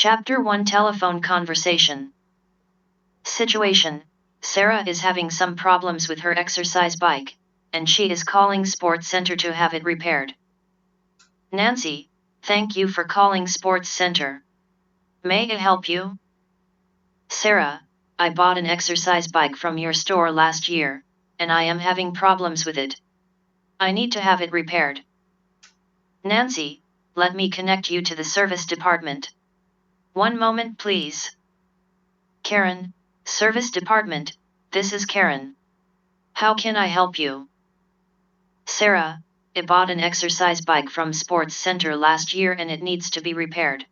Chapter 1 Telephone Conversation. Situation: Sarah is having some problems with her exercise bike, and she is calling Sports Center to have it repaired. Nancy, thank you for calling Sports Center. May I help you? Sarah, I bought an exercise bike from your store last year, and I am having problems with it. I need to have it repaired. Nancy, let me connect you to the service department. One moment please. Karen, Service Department, this is Karen. How can I help you? Sarah, I bought an exercise bike from Sports Center last year and it needs to be repaired.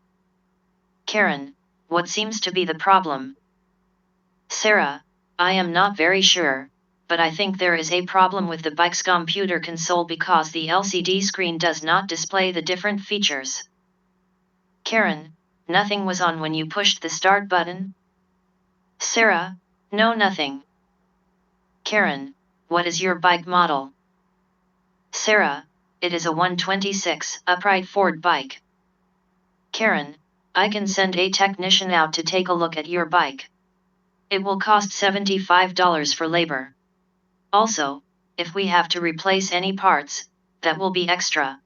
Karen, what seems to be the problem? Sarah, I am not very sure, but I think there is a problem with the bike's computer console because the LCD screen does not display the different features. Karen, nothing was on when you pushed the start button? Sarah, no, nothing. Karen, what is your bike model? Sarah, it is a 126 upright Ford bike. Karen, I can send a technician out to take a look at your bike. It will cost $75 for labor. Also, if we have to replace any parts, that will be extra.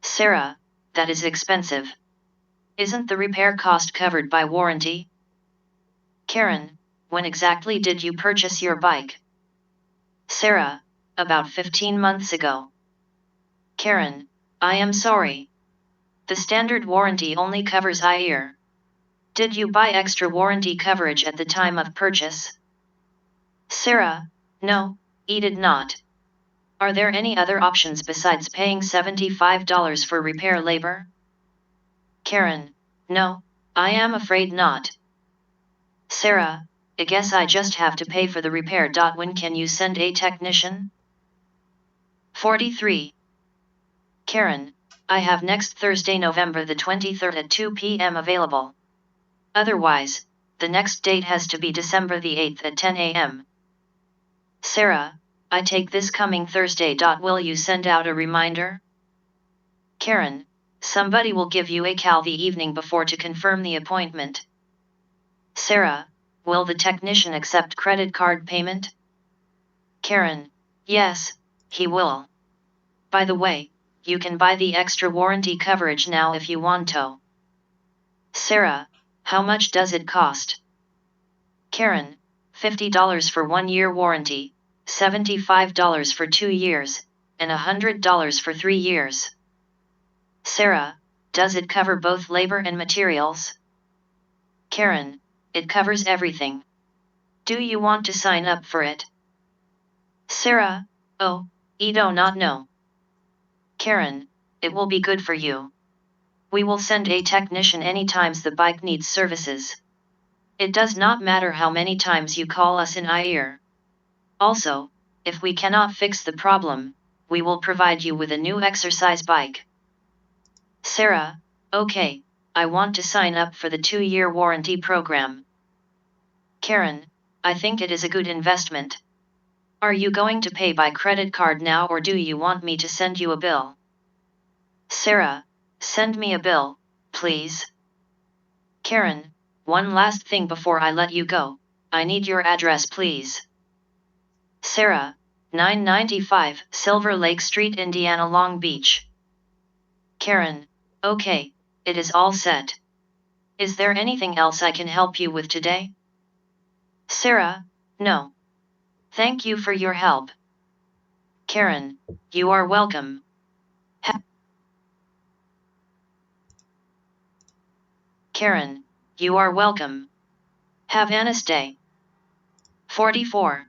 Sarah, that is expensive. Isn't the repair cost covered by warranty? Karen, when exactly did you purchase your bike? Sarah, about 15 months ago. Karen, I am sorry. The standard warranty only covers a year. Did you buy extra warranty coverage at the time of purchase? Sarah, no, I did not. Are there any other options besides paying $75 for repair labor? Karen, no, I am afraid not. Sarah, I guess I just have to pay for the repair. When can you send a technician? 43. Karen, I have next Thursday, November the 23rd at 2 p.m. available. Otherwise, the next date has to be December the 8th at 10 a.m. Sarah, I take this coming Thursday. Will you send out a reminder? Karen, somebody will give you a call the evening before to confirm the appointment. Sarah, will the technician accept credit card payment? Karen, yes, he will. By the way, you can buy the extra warranty coverage now if you want to. Sarah, how much does it cost? Karen, $50 for 1 year warranty, $75 for 2 years, and $100 for 3 years. Sarah, does it cover both labor and materials? Karen, it covers everything. Do you want to sign up for it? Sarah, oh, I do not know. Karen, it will be good for you. We will send a technician anytime the bike needs services. It does not matter how many times you call us in a year. Also, if we cannot fix the problem, we will provide you with a new exercise bike. Sarah, okay, I want to sign up for the 2-year warranty program. Karen, I think it is a good investment. Are you going to pay by credit card now or do you want me to send you a bill? Sarah, send me a bill, please. Karen, one last thing before I let you go, I need your address please. Sarah, 995 Silver Lake Street, Indiana, Long Beach. Karen, okay, it is all set. Is there anything else I can help you with today? Sarah, no. Thank you for your help. Karen, you are welcome. Karen, you are welcome. Have a nice day. 44.